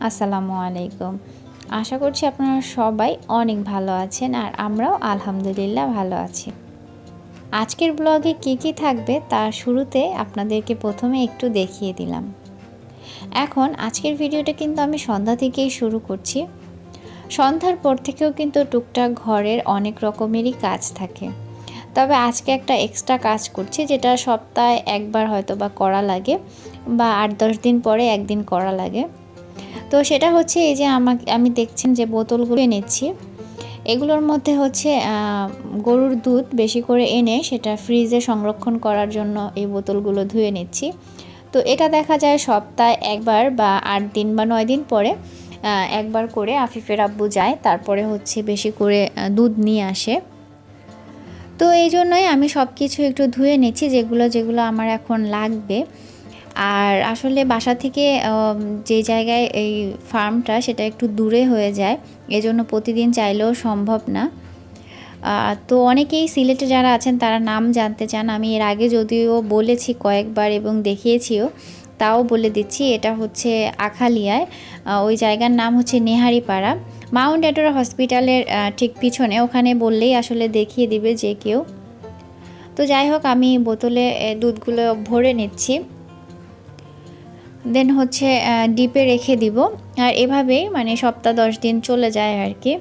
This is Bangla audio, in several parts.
আসসালামু আলাইকুম। আশা করছি আপনারা সবাই অনেক ভালো আছেন আর আমরাও আলহামদুলিল্লাহ ভালো আছি। আজকের ব্লগে কি থাকবে তার শুরুতে আপনাদেরকে প্রথমে একটু দেখিয়ে দিলাম। এখন আজকের ভিডিওটা কিন্তু আমি সন্ধ্যা থেকেই শুরু করছি। সন্ধ্যার পর থেকেও কিন্তু টুকটাক ঘরের অনেক রকমেরই কাজ থাকে। তবে আজকে একটা এক্সট্রা কাজ করছি, যেটা সপ্তাহে একবার হয়তো বা করা লাগে বা ৮-১০ দিন পরে একদিন করা লাগে। তো সেটা হচ্ছে এই যে আমি দেখছেন যে বোতলগুলো এনেছি, এগুলোর মধ্যে হচ্ছে গরুর দুধ বেশি করে এনে সেটা ফ্রিজে সংরক্ষণ করার জন্য এই বোতলগুলো ধুয়ে নিচ্ছি। তো এটা দেখা যায় সপ্তাহে একবার বা ৮ দিন বা ৯ দিন পরে একবার করে আফিফের আব্বু যায়, তারপরে হচ্ছে বেশি করে দুধ নিয়ে আসে। তো এই জন্যই আমি সব কিছু একটু ধুয়ে নিচ্ছি, যেগুলো আমার এখন লাগবে। আর আসলে বাসা থেকে যে জায়গায় এই ফার্মটা সেটা একটু দূরে হয়ে যায়, এজন্য প্রতিদিন চাইলেও সম্ভব না। তো অনেকেই সিলেটে যারা আছেন তারা নাম জানতে চান। আমি এর আগে যদিও বলেছি কয়েকবার এবং দেখিয়েছিও, তাও বলে দিচ্ছি। এটা হচ্ছে আখালিয়ায়, ওই জায়গার নাম হচ্ছে নেহারিপাড়া, মাউন্ট এটোরা হসপিটালের ঠিক পিছনে। ওখানে বললেই আসলে দেখিয়ে দিবে যে কেউ। তো যাই হোক, আমি বোতলে দুধগুলো ভরে নিচ্ছি, দেন হচ্ছে ডিপে রেখে দিব। আর এভাবেই মানে সপ্তাহ 10 দিন চলে যায় আর কি।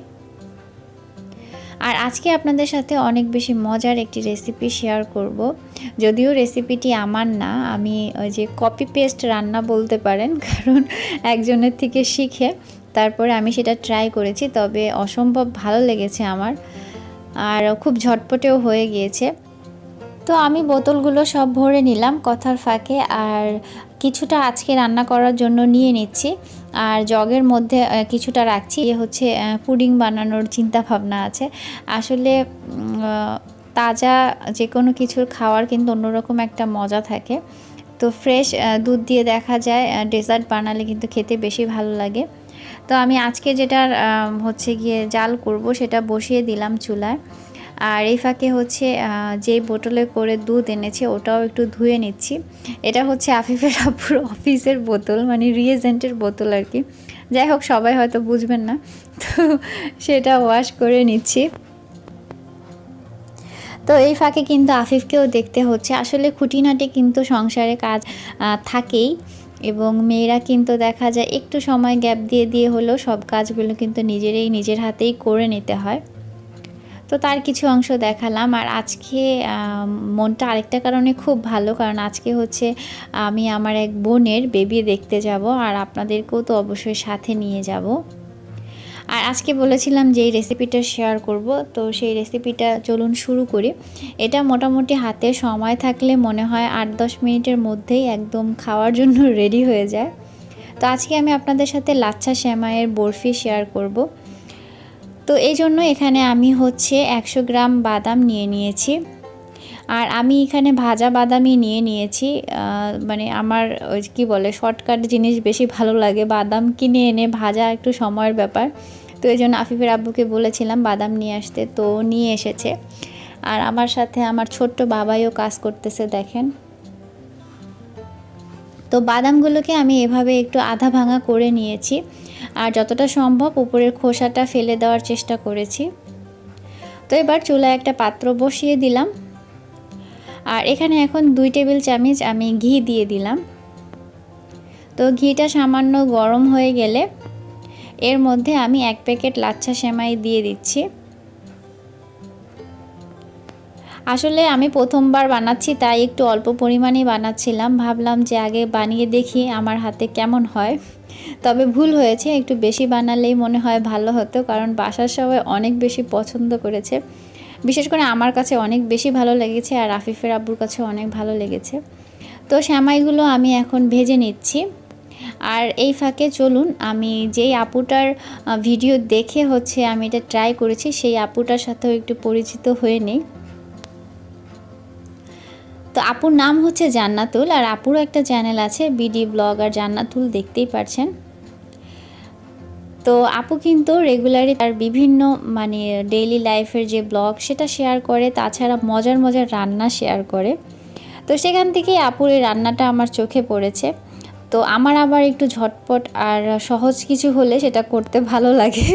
আর আজকে আপনাদের সাথে অনেক বেশি মজার একটি রেসিপি শেয়ার করব। যদিও রেসিপিটি আমার না, আমি ওই যে কপি পেস্ট রান্না বলতে পারেন, কারণ একজনের থেকে শিখে তারপরে আমি সেটা ট্রাই করেছি। তবে অসম্ভব ভালো লেগেছে আমার, আর খুব ঝটপটেও হয়ে গিয়েছে। তো আমি বোতলগুলো সব ভরে নিলাম কথার ফাঁকে, আর কিছুটা আজকে রান্না করার জন্য নিয়ে নিচ্ছি। আর জগের মধ্যে কিছুটা রাখছি, এ হচ্ছে পুডিং বানানোর চিন্তা ভাবনা আছে। আসলে তাজা যে কোনো কিছুর খাওয়ার কিন্তু অন্যরকম একটা মজা থাকে। তো ফ্রেশ দুধ দিয়ে দেখা যায় ডেজার্ট বানালে কিন্তু খেতে বেশি ভালো লাগে। তো আমি আজকে যেটা হচ্ছে গিয়ে জাল করব সেটা বসিয়ে দিলাম চুলায়। আর এই ফাঁকে হচ্ছে যেই বোতলে করে দুধ এনেছে ওটাও একটু ধুয়ে নিচ্ছি। এটা হচ্ছে আফিফের আব্বুর অফিসের বোতল, মানে রিএজেন্টের বোতল আর কি। যাই হোক, সবাই হয়তো বুঝবেন না, তো সেটা ওয়াশ করে নিচ্ছি। তো এই ফাঁকে কিন্তু আফিফকেও দেখতে হচ্ছে। আসলে খুঁটিনাটি কিন্তু সংসারে কাজ থাকেই, এবং মেয়েরা কিন্তু দেখা যায় একটু সময় গ্যাপ দিয়ে হলেও সব কাজগুলো কিন্তু নিজের হাতেই করে নিতে হয়। তো তার কিছু অংশ দেখালাম। আর আজকে মনটা আরেকটা কারণে খুব ভালো, কারণ আজকে হচ্ছে আমি আমার এক বোনের বেবি দেখতে যাব, আর আপনাদেরকেও তো অবশ্যই সাথে নিয়ে যাব। আর আজকে বলেছিলাম যে এই রেসিপিটা শেয়ার করব, তো সেই রেসিপিটা চলুন শুরু করি। এটা মোটামুটি হাতে সময় থাকলে মনে হয় 8-10 মিনিটের মধ্যেই একদম খাওয়ার জন্য রেডি হয়ে যায়। তো আজকে আমি আপনাদের সাথে লাচ্ছা সেমাইয়ের বরফি শেয়ার করব। তো এই জন্য এখানে আমি হচ্ছে 100 গ্রাম বাদাম নিয়ে নিয়েছি। আর আমি এখানে ভাজা বাদামই নিয়ে নিয়েছি। মানে আমার ওই কী বলে, শর্টকাট জিনিস বেশি ভালো লাগে। বাদাম কিনে এনে ভাজা একটু সময়ের ব্যাপার। তো এই জন্য আফিফের আব্বুকে বলেছিলাম বাদাম নিয়ে আসতে, তো নিয়ে এসেছে। আর আমার সাথে আমার ছোট্ট বাবাইও কাজ করতেছে, দেখেন। তো বাদামগুলোকে আমি এভাবে একটু আধা ভাঙা করে নিয়েছি, আর যতটা সম্ভব উপরের খোসাটা ফেলে দেওয়ার চেষ্টা করেছি। তো এবার চুলায় একটা পাত্র বসিয়ে দিলাম, আর এখানে এখন 2 টেবিল চামচ আমি ঘি দিয়ে দিলাম। তো ঘিটা সামান্য গরম হয়ে গেলে এর মধ্যে আমি 1 প্যাকেট লাচ্ছা সেমাই দিয়ে দিচ্ছি। আসলে আমি প্রথমবার বানাচ্ছি, তাই একটু অল্প পরিমাণেই বানাচ্ছিলাম। ভাবলাম যে আগে বানিয়ে দেখি আমার হাতে কেমন হয়। তবে ভুল হয়েছে, একটু বেশি বানালেই মনে হয় ভালো হতো, কারণ বাসার সবাই অনেক বেশি পছন্দ করেছে। বিশেষ করে আমার কাছে অনেক বেশি ভালো লেগেছে, আর আফিফের আব্বুর কাছে অনেক ভালো লেগেছে। তো সেমাইগুলো আমি এখন ভেজে নিচ্ছি। আর এই ফাঁকে চলুন আমি যেই আপুটার ভিডিও দেখে হচ্ছে আমি এটা ট্রাই করেছি, সেই আপুটার সাথেও একটু পরিচিত হয়ে নিই। তো আপুর নাম হচ্ছে জান্নাতুল, আর আপুরও একটা চ্যানেল আছে বিডি ব্লগার জান্নাতুল, দেখতেই পারছেন। তো আপু কিন্তু রেগুলারই তার বিভিন্ন মানে ডেইলি লাইফের যে ব্লগ সেটা শেয়ার করে, তাছাড়া মজার রান্না শেয়ার করে। তো সেখান থেকেই আপুর এই রান্নাটা আমার চোখে পড়েছে। তো তো আমার আবার একটু ঝটপট আর সহজ কিছু হলে সেটা করতে ভালো লাগে।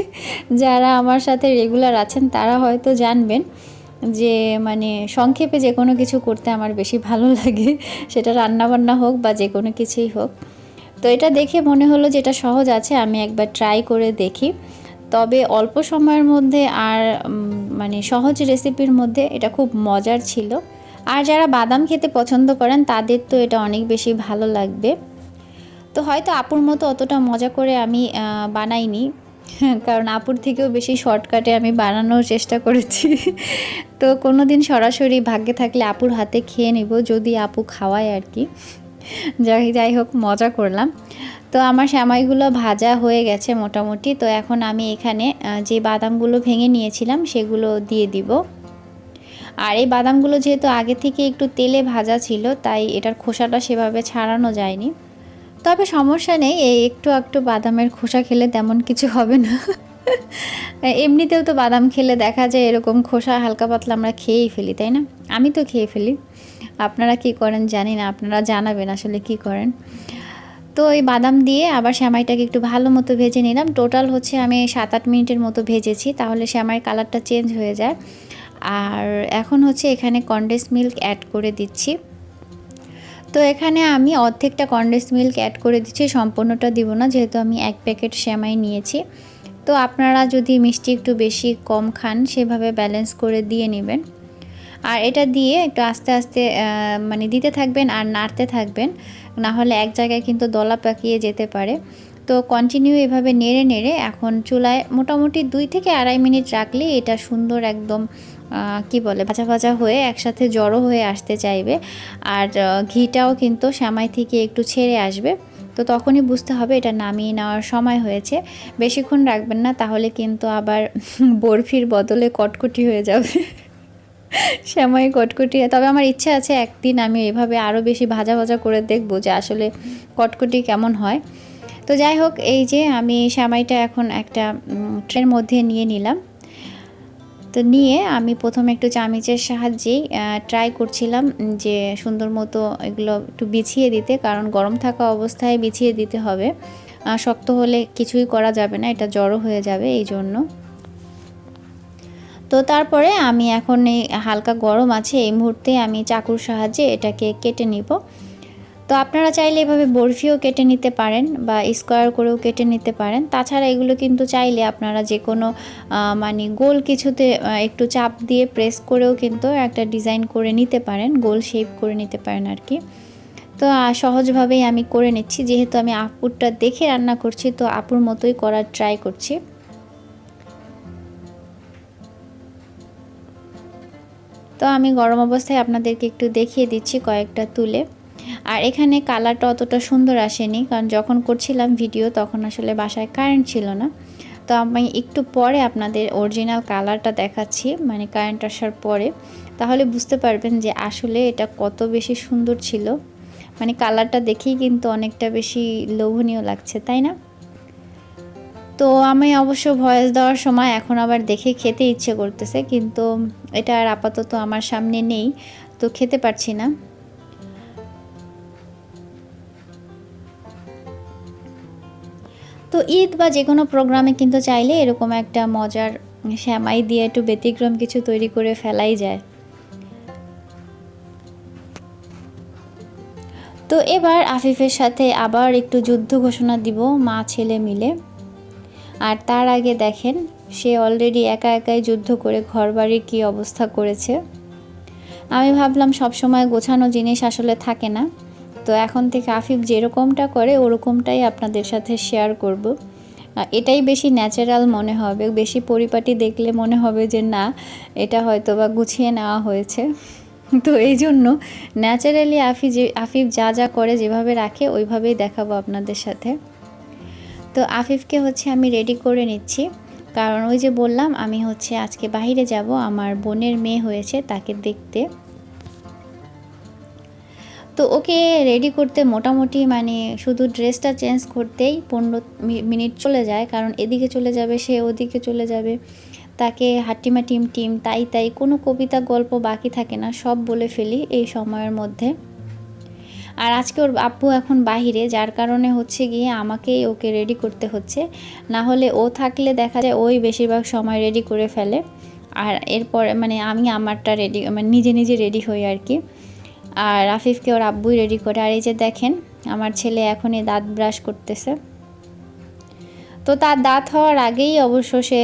যারা আমার সাথে রেগুলার আছেন তারা হয়তো জানবেন যে মানে সংক্ষেপে যে কোনো কিছু করতে আমার বেশি ভালো লাগে, সেটা রান্নাবান্না হোক বা যে কোনো কিছুই হোক। তো এটা দেখে মনে হলো যে এটা সহজ আছে, আমি একবার ট্রাই করে দেখি। তবে অল্প সময়ের মধ্যে আর মানে সহজ রেসিপির মধ্যে এটা খুব মজার ছিল। আর যারা বাদাম খেতে পছন্দ করেন তাদের তো এটা অনেক বেশি ভালো লাগবে। তো হয়তো আপুর মতো অতটা মজা করে আমি বানাইনি, কারণ আপুর থেকেও বেশি শর্টকাটে আমি বানানোর চেষ্টা করেছি। তো কোনো দিন সরাসরি ভাগ্যে থাকলে আপুর হাতে খেয়ে নেব, যদি আপু খাওয়ায় আর কি। যাই হোক, মজা করলাম। তো আমার সেমাইগুলো ভাজা হয়ে গেছে মোটামুটি। তো এখন আমি এখানে যে বাদামগুলো ভেঙে নিয়েছিলাম সেগুলো দিয়ে দিব। আর এই বাদামগুলো যেহেতু আগে থেকে একটু তেলে ভাজা ছিল, তাই এটার খোসাটা সেভাবে ছাড়ানো যায়নি। তবে সমস্যা নেই, এই একটু একটু বাদামের খোসা খেলে তেমন কিছু হবে না। এমনিতেও তো বাদাম খেলে দেখা যায় এরকম খোসা হালকা পাতলা আমরা খেয়েই ফেলি, তাই না? আমি তো খেয়ে ফেলি। আপনারা কি করেন জানি না, আপনারা জানাবেন আসলে কি করেন। তো এই বাদাম দিয়ে আবার সেমাইটাকে একটু ভালো মতো ভেজে নিলাম। টোটাল হচ্ছে আমি 7-8 মিনিটের মতো ভেজেছি, তাহলে সেমাইয়ের কালারটা চেঞ্জ হয়ে যায়। আর এখন হচ্ছে এখানে কনডেন্স মিল্ক অ্যাড করে দিচ্ছি। তো এখানে আমি অর্ধেকটা কনডেন্স মিল্ক অ্যাড করে দিচ্ছি, সম্পূর্ণটা দিব না, যেহেতু আমি 1 প্যাকেট সেমাই নিয়েছি। তো আপনারা যদি মিষ্টি একটু বেশি কম খান সেভাবে ব্যালেন্স করে দিয়ে নেবেন। আর এটা দিয়ে একটু আস্তে আস্তে মানে দিতে থাকবেন আর নাড়তে থাকবেন, না হলে এক জায়গায় কিন্তু দলা পাকিয়ে যেতে পারে। তো কন্টিনিউ এভাবে নেড়ে নেড়ে এখন চুলায় মোটামুটি 2 থেকে আড়াই মিনিট রাখলে এটা সুন্দর একদম কি বলে ভাজা ভাজা হয়ে একসাথে জড়ো হয়ে আসতে চাইবে। আর ঘিটাও কিন্তু সেমাই থেকে একটু ছেড়ে আসবে। তো তখনই বুঝতে হবে এটা নামিয়ে নেওয়ার সময় হয়েছে। বেশিক্ষণ রাখবেন না, তাহলে কিন্তু আবার বরফির বদলে কটকটি হয়ে যাবে। সেমাই কটকটি। তবে আমার ইচ্ছা আছে একদিন আমি এভাবে আরও বেশি ভাজা ভাজা করে দেখব যে আসলে কটকটি কেমন হয়। তো যাই হোক, এই যে আমি সেমাইটা এখন একটা ট্রের মধ্যে নিয়ে নিলাম। তো নিয়ে আমি প্রথমে একটু চামচের সাহায্যেই ট্রাই করছিলাম যে সুন্দর মতো এগুলো একটু বিছিয়ে দিতে, কারণ গরম থাকা অবস্থায় বিছিয়ে দিতে হবে, শক্ত হলে কিছুই করা যাবে না, এটা জড়ো হয়ে যাবে এই জন্য। তো তারপরে আমি এখন এই হালকা গরম আছে এই মুহূর্তে আমি চাকুর সাহায্যে এটাকে কেটে নিব। তো আপনারা চাইলে এভাবে বরফিও কেটে নিতে পারেন বা স্কোয়ার করেও কেটে নিতে পারেন। তাছাড়া এগুলো কিন্তু চাইলে আপনারা যে কোনো মানে গোল কিছুতে একটু চাপ দিয়ে প্রেস করেও কিন্তু একটা ডিজাইন করে নিতে পারেন, গোল শেপ করে নিতে পারেন আর কি। তো সহজভাবেই আমি করে নিচ্ছি, যেহেতু আমি আপুরটা দেখে রান্না করছি, তো আপুর মতোই করার ট্রাই করছি। তো আমি গরম অবস্থায় আপনাদেরকে একটু দেখিয়ে দিচ্ছি কয়েকটা তুলে। আর এখানে কালারটা অতটা সুন্দর আসেনি, কারণ যখন করছিলাম ভিডিও তখন আসলে বাসায় কারেন্ট ছিল না। তো আমি একটু পরে আপনাদের অরিজিনাল কালারটা দেখাচ্ছি, মানে কারেন্ট আসার পরে, তাহলে বুঝতে পারবেন যে আসলে এটা কত বেশি সুন্দর ছিল। মানে কালারটা দেখেই কিন্তু অনেকটা বেশি লোভনীয় লাগছে, তাই না? তো আমি অবশ্য ভয়েস দেওয়ার সময় এখন আবার দেখে খেতে ইচ্ছে করতেছে, কিন্তু এটা আর আপাতত আমার সামনে নেই, তো খেতে পারছি না। তো ঈদ বা যে কোনো প্রোগ্রামে কিন্তু চাইলে এরকম একটা মজার সেমাই দিয়ে একটু ব্যতিক্রম কিছু তৈরি করে ফেলাই যায়। তো এবার আফিফের সাথে আবার একটু যুদ্ধ ঘোষণা দিব মা ছেলে মিলে। আর তার আগে দেখেন, সে অলরেডি একা একাই যুদ্ধ করে ঘরবাড়ির কী অবস্থা করেছে। আমি ভাবলাম সবসময় গোছানো জিনিস আসলে থাকে না, তো এখন থেকে আফিফ যেরকমটা করে ওরকমটাই আপনাদের সাথে শেয়ার করব। এটাই বেশি ন্যাচারাল মনে হবে, বেশি পরিপাটি দেখলে মনে হবে যে না, এটা হয়তো বা গুছিয়ে নেওয়া হয়েছে। তো এই জন্য ন্যাচারালি আফিফ যা যা করে যেভাবে রাখে ওইভাবেই দেখাবো আপনাদের সাথে। তো আফিফকে হচ্ছে আমি রেডি করে নিচ্ছি, কারণ ওই যে বললাম আমি হচ্ছে আজকে বাইরে যাব, আমার বোনের মেয়ে হয়েছে তাকে দেখতে। তো ওকে রেডি করতে মোটামুটি মানে শুধু ড্রেসটা চেঞ্জ করতেই 15 মিনিট চলে যায়, কারণ এদিকে চলে যাবে সে, ওদিকে চলে যাবে, তাকে হাট্টিমা টিম টিম তাই তাই কোনো কবিতা গল্প বাকি থাকে না, সব বলে ফেলি এই সময়ের মধ্যে। আর আজকে ওর আব্বু এখন বাহিরে, যার কারণে হচ্ছে গিয়ে আমাকেই ওকে রেডি করতে হচ্ছে। না হলে ও থাকলে দেখা যায় ওই বেশিরভাগ সময় রেডি করে ফেলে, আর এরপরে মানে আমি আমারটা রেডি মানে নিজে নিজে রেডি হই আর কি। আর আফিফকে ওর আব্বুই রেডি করে। আর এই যে দেখেন আমার ছেলে এখনই দাঁত ব্রাশ করতেছে। তো তার দাঁত হওয়ার আগেই অবশ্য সে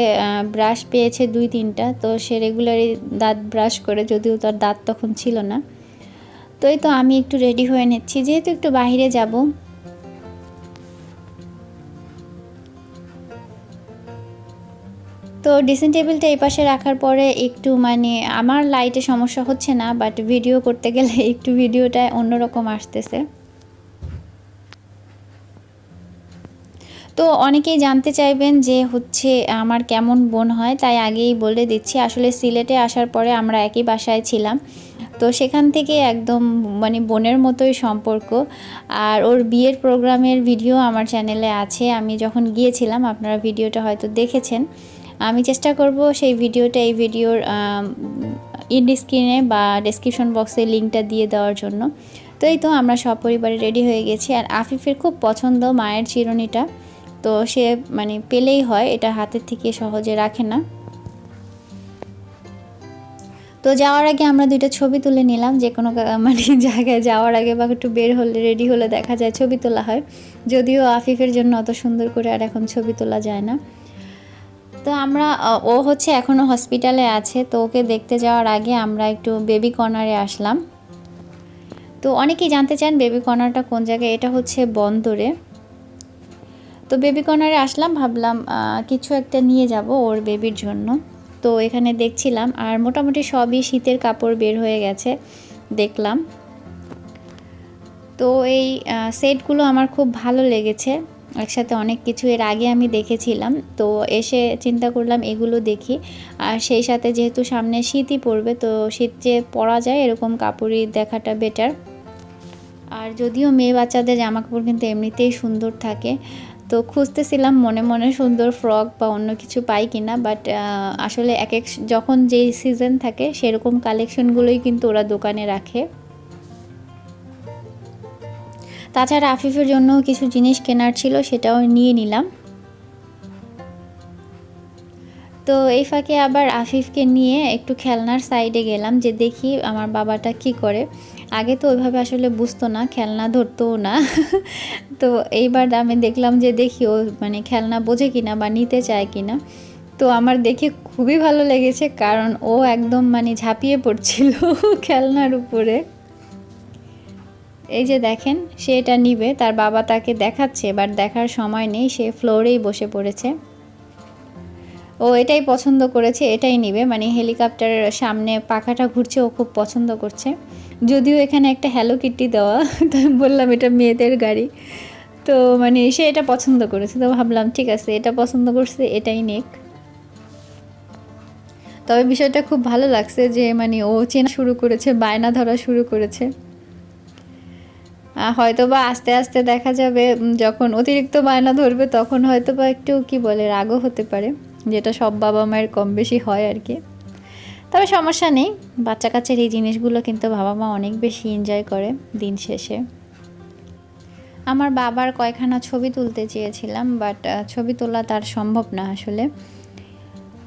ব্রাশ পেয়েছে 2-3টা, তো সে রেগুলারই দাঁত ব্রাশ করে, যদিও তার দাঁত তখন ছিল না। তো এই তো আমি একটু রেডি হয়ে নিচ্ছি, যেহেতু একটু বাইরে যাব। তো ড্রেসিং টেবিলটা এই পাশে রাখার পরে একটু মানে আমার লাইটে সমস্যা হচ্ছে না, বাট ভিডিও করতে গেলে একটু ভিডিওটা অন্যরকম আসতেছে। তো অনেকেই জানতে চাইবেন যে হচ্ছে আমার কেমন বোন হয়, তাই আগেই বলে দিচ্ছি। আসলে সিলেটে আসার পরে আমরা একই বাসায় ছিলাম, তো সেখান থেকে একদম মানে বোনের মতোই সম্পর্ক। আর ওর বিয়ের প্রোগ্রামের ভিডিও আমার চ্যানেলে আছে, আমি যখন গিয়েছিলাম আপনারা ভিডিওটা হয়তো দেখেছেন। আমি চেষ্টা করব সেই ভিডিওটা এই ভিডিওর ইন্ড স্ক্রিনে বা ডেসক্রিপশন বক্সে লিঙ্কটা দিয়ে দেওয়ার জন্য। তো এই তো আমরা সব পরিবারে রেডি হয়ে গেছি। আর আফিফের খুব পছন্দ মায়ের চিরুনিটা, তো সে মানে পেলেই হয়, এটা হাতের থেকে সহজে রাখে না। তো যাওয়ার আগে আমরা 2টা ছবি তুলে নিলাম, যে কোনো মানে জায়গায় যাওয়ার আগে বা একটু বের হলে রেডি হলে দেখা যায় ছবি তোলা হয়, যদিও আফিফের জন্য অত সুন্দর করে আর এখন ছবি তোলা যায় না। তো আমরা ও হচ্ছে এখনও হসপিটালে আছে, তো ওকে দেখতে যাওয়ার আগে আমরা একটু বেবি কর্নারে আসলাম। তো অনেকেই জানতে চান বেবি কর্নারটা কোন জায়গায়, এটা হচ্ছে বন্দরে। তো বেবি কর্নারে আসলাম, ভাবলাম কিছু একটা নিয়ে যাব ওর বেবির জন্য। তো এখানে দেখছিলাম, আর মোটামুটি সবই শীতের কাপড় বের হয়ে গেছে দেখলাম। তো এই সেটগুলো আমার খুব ভালো লেগেছে, একসাথে অনেক কিছু এর আগে আমি দেখেছিলাম, তো এসে চিন্তা করলাম এগুলো দেখি। আর সেই সাথে যেহেতু সামনে শীতই পড়বে, তো শীত যে পরা যায় এরকম কাপড়ই দেখাটা বেটার। আর যদিও মেয়ে বাচ্চাদের জামাকাপড় কিন্তু এমনিতেই সুন্দর থাকে, তো খুঁজতেছিলাম মনে মনে সুন্দর ফ্রক বা অন্য কিছু পাই কিনা, বাট আসলে যখন যেই সিজন থাকে সেরকম কালেকশনগুলোই কিন্তু ওরা দোকানে রাখে। তাছাড়া আফিফের জন্য কিছু জিনিস কেনার ছিল, সেটাও নিয়ে নিলাম। তো এই ফাঁকে আবার আফিফকে নিয়ে একটু খেলনার সাইডে গেলাম, যে দেখি আমার বাবাটা কি করে। আগে তো ওইভাবে আসলে বুঝতো না, খেলনা ধরতোও না। তো এইবার আমি দেখলাম যে দেখি ও মানে খেলনা বোঝে কিনা বা নিতে চায় কিনা। তো আমার দেখে খুবই ভালো লেগেছে, কারণ ও একদম মানে ঝাঁপিয়ে পড়ছিল খেলনার উপরে। এই যে দেখেন সে এটা নিবে, তার বাবা তাকে দেখাচ্ছে, বাট দেখার সময় নেই, সে ফ্লোরেই বসে পড়েছে। ও এটাই পছন্দ করেছে, এটাই নিবে, মানে হেলিকপ্টারের সামনে পাখাটা ঘুরছে, ও খুব পছন্দ করছে। যদিও এখানে একটা হ্যালো কিটি দেওয়া, তাই বললাম এটা মেয়েদের গাড়ি। তো মানে সে এটা পছন্দ করেছে, তো ভাবলাম ঠিক আছে, এটা পছন্দ করছে এটাই নেক। তবে বিষয়টা খুব ভালো লাগছে যে মানে ও চেনা শুরু করেছে, বায়না ধরা শুরু করেছে। হয়তো বা আস্তে আস্তে দেখা যাবে যখন অতিরিক্ত বায়না ধরবে, তখন হয়তো বা একটু কি বলে রাগও হতে পারে, যেটা সব বাবা মায়ের কম বেশি হয় আর কি। তবে সমস্যা নেই, বাচ্চা কাচ্চার এই জিনিসগুলো কিন্তু বাবা মা অনেক বেশি এনজয় করে দিন শেষে। আমার বাবার কয়েকখানা ছবি তুলতে চেয়েছিলাম, বাট ছবি তোলা তার সম্ভব না আসলে।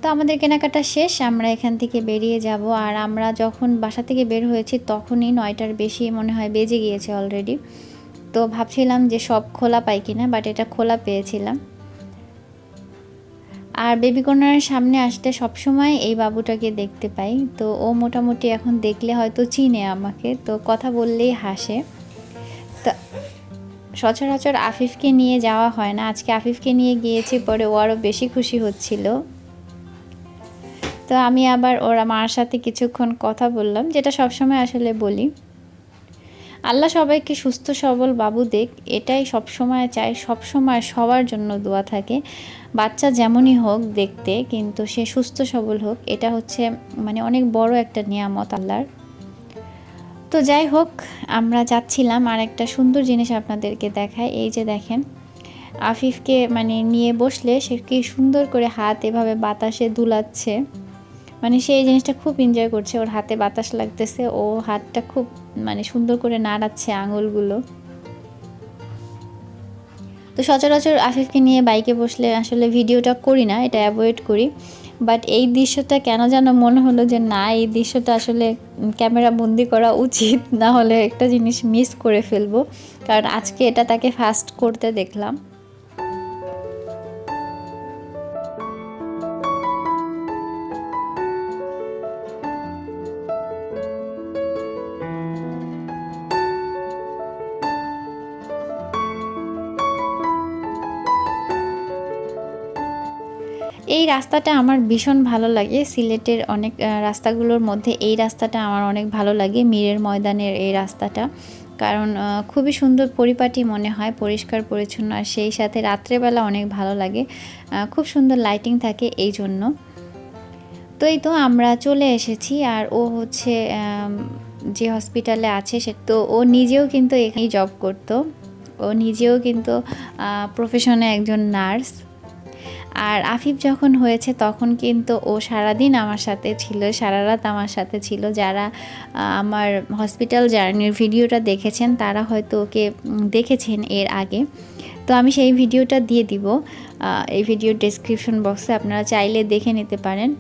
তো আমাদের কেনাকাটা শেষ, আমরা এখান থেকে বেরিয়ে যাব। আর আমরা যখন বাসা থেকে বের হয়েছি তখনই 9টার বেশি মনে হয় বেজে গিয়েছে অলরেডি। তো ভাবছিলাম যে সব খোলা পাই কিনা, বাট এটা খোলা পেয়েছিলাম। আর বেবি কর্নারের সামনে আসতে সবসময় এই বাবুটাকে দেখতে পাই, তো ও মোটামুটি এখন দেখলে হয়তো চিনে আমাকে, তো কথা বললেই হাসে। তো সচরাচর আফিফকে নিয়ে যাওয়া হয় না, আজকে আফিফকে নিয়ে গিয়েছি, পরে ও আরও বেশি খুশি হচ্ছিল। তো আমি আবার ওরা মার সাথে কিছুক্ষণ কথা বললাম, যেটা সবসময় আসলে বলি। আল্লাহ সবাইকে সুস্থ সবল বাবু দেখ, এটাই সবসময় চাই, সবসময় সবার জন্য দোয়া থাকে। বাচ্চা যেমনই হোক দেখতে, কিন্তু সে সুস্থ সবল হোক, এটা হচ্ছে মানে অনেক বড় একটা নিয়ামত আল্লাহর। তো যাই হোক, আমরা যাচ্ছিলাম, আর একটা সুন্দর জিনিস আপনাদেরকে দেখায়। এই যে দেখেন আফিফকে মানে নিয়ে বসলে সে কি সুন্দর করে হাত এভাবে বাতাসে দুলাচ্ছে, মানে সে এই জিনিসটা খুব এনজয় করছে, ওর হাতে বাতাস লাগতেছে, ও হাতটা খুব মানে সুন্দর করে নাড়াচ্ছে আঙুলগুলো। তো সচরাচর আফিফকে নিয়ে বাইকে বসলে আসলে ভিডিওটা করি না, এটা অ্যাভয়েড করি। বাট এই দৃশ্যটা কেন যেন মনে হলো যে না, এই দৃশ্যটা আসলে ক্যামেরা বন্দি করা উচিত, না হলে একটা জিনিস মিস করে ফেলবো। কারণ আজকে এটা তাকে ফার্স্ট করতে দেখলাম। এই রাস্তাটা আমার ভীষণ ভালো লাগে। সিলেটের অনেক রাস্তাগুলোর মধ্যে এই রাস্তাটা আমার অনেক ভালো লাগে, মীরের ময়দানের এই রাস্তাটা। কারণ খুবই সুন্দর পরিপাটি মনে হয়, পরিষ্কার পরিচ্ছন্ন, আর সেই সাথে রাত্রেবেলা অনেক ভালো লাগে, খুব সুন্দর লাইটিং থাকে এই জন্য। তো এই তো আমরা চলে এসেছি। আর ও হচ্ছে যে হসপিটালে আছে সে তো ও নিজেও কিন্তু এখানেই জব করতো, ও নিজেও কিন্তু প্রফেশনে একজন নার্স। আর আফিফ যখন হয়েছে তখন কিন্তু ও সারাদিন আমার সাথে ছিল, সারা রাত আমার সাথে ছিল। যারা আমার হসপিটাল জার্নির ভিডিওটা দেখেছেন তারা হয়তো ওকে দেখেছেন এর আগে। তো আমি সেই ভিডিওটা দিয়ে দিব এই ভিডিওর ডেসক্রিপশন বক্সে, আপনারা চাইলে দেখে নিতে পারেন।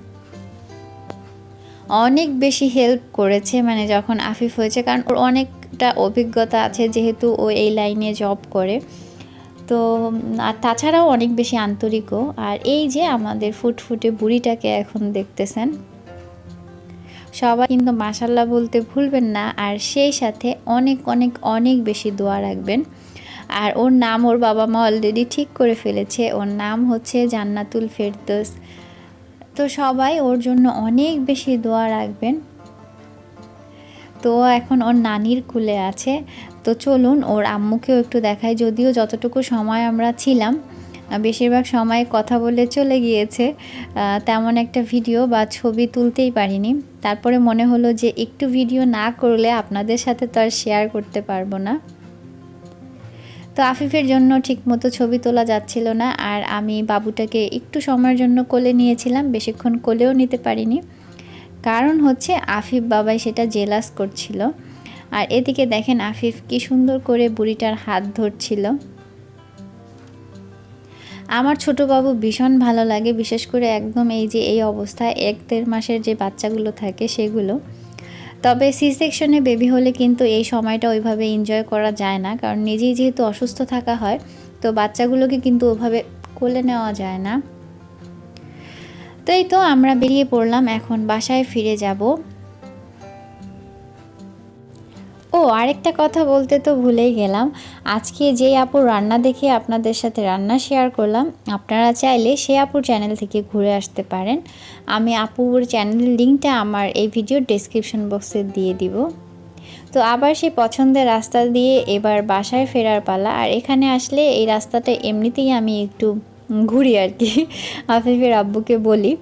অনেক বেশি হেল্প করেছে মানে যখন আফিফ হয়েছে, কারণ ওর অনেকটা অভিজ্ঞতা আছে যেহেতু ও এই লাইনে জব করে। তো আর তাছাড়াও অনেক বেশি আন্তরিকও। আর এই যে আমাদের ফুটফুটে বুড়িটাকে এখন দেখতেছেন, সবাই কিন্তু মাশাল্লাহ বলতে ভুলবেন না, আর সেই সাথে অনেক অনেক অনেক বেশি দোয়া রাখবেন। আর ওর নাম ওর বাবা মা অলরেডি ঠিক করে ফেলেছে, ওর নাম হচ্ছে জান্নাতুল ফেরদৌস। তো সবাই ওর জন্য অনেক বেশি দোয়া রাখবেন। তো এখন ওর নানির কুলে আছে। তো চলুন ওর আম্মুকেও একটু দেখাই, যদিও যতটুকু সময় আমরা ছিলাম বেশিরভাগ সময় কথা বলে চলে গিয়েছে, তেমন একটা ভিডিও বা ছবি তুলতেই পারিনি। তারপরে মনে হলো যে একটু ভিডিও না করলে আপনাদের সাথে তো আর শেয়ার করতে পারবো না। তো আফিফের জন্য ঠিকমতো ছবি তোলা যাচ্ছিল না, আর আমি বাবুটাকে একটু সময়ের জন্য কোলে নিয়েছিলাম, বেশিক্ষণ কোলেও নিতে পারিনি। কারণ হচ্ছে আফিফ বাবাই সেটা জেলাস করছিল। আর এদিকে দেখেন আফিফ কি সুন্দর করে বুড়িটার হাত ধরছিল। আমার ছোট বাবু ভীষণ ভালো লাগে, বিশেষ করে একদম এই যে এই অবস্থায় 1-1.5 মাসের যে বাচ্চাগুলো থাকে সেগুলো। তবে সি সেকশনে বেবি হলে কিন্তু এই সময়টা ওইভাবে এনজয় করা যায় না, কারণ নিজেই যেহেতু অসুস্থ থাকা হয়, তো বাচ্চাগুলোকে কিন্তু ওভাবে কোলে নেওয়া যায় না। তো এই তো আমরা বেরিয়ে পড়লাম, এখন বাসায় ফিরে যাব। ও আরেকটা কথা বলতে তো ভুলেই গেলাম, আজকে যেই আপুর রান্না দেখে আপনাদের সাথে রান্না শেয়ার করলাম, আপনারা চাইলে সেই আপুর চ্যানেল থেকে ঘুরে আসতে পারেন। আমি আপুর চ্যানেলের লিঙ্কটা আমার এই ভিডিওর ডেসক্রিপশন বক্সে দিয়ে দিব। তো আবার সেই পছন্দের রাস্তা দিয়ে এবার বাসায় ফেরার পালা। আর এখানে আসলে এই রাস্তাটা এমনিতেই আমি একটু ঘুরি আর কি, আফিফের আব্বুকে বলি।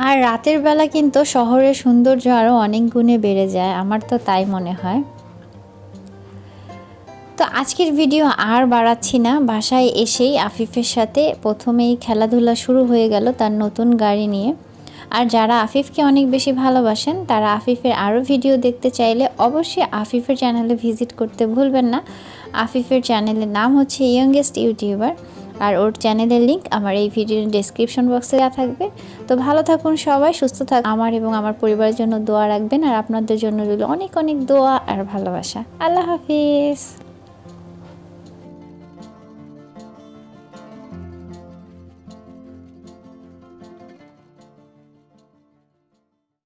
আর রাতের বেলা কিন্তু শহরের সৌন্দর্য আরও অনেক গুণে বেড়ে যায়, আমার তো তাই মনে হয়। তো আজকের ভিডিও আর বাড়াচ্ছি না, বাসায় এসেই আফিফের সাথে প্রথমেই খেলাধুলা শুরু হয়ে গেল তার নতুন গাড়ি নিয়ে। আর যারা আফিফকে অনেক বেশি ভালোবাসেন তারা আফিফের আরও ভিডিও দেখতে চাইলে অবশ্যই আফিফের চ্যানেলে ভিজিট করতে ভুলবেন না। আফিফের চ্যানেলের নাম হচ্ছে ইয়ংগেস্ট ইউটিউবার, আর ওর চ্যানেলের লিঙ্ক আমার এই ভিডিওর ডেসক্রিপশন বক্সে দেওয়া থাকবে। তো ভালো থাকুন সবাই, সুস্থ থাকুন, আমার এবং আমার পরিবারের জন্য দোয়া রাখবেন। আর আপনাদের জন্য রইল অনেক অনেক দোয়া আর ভালোবাসা। আল্লাহ হাফিজ।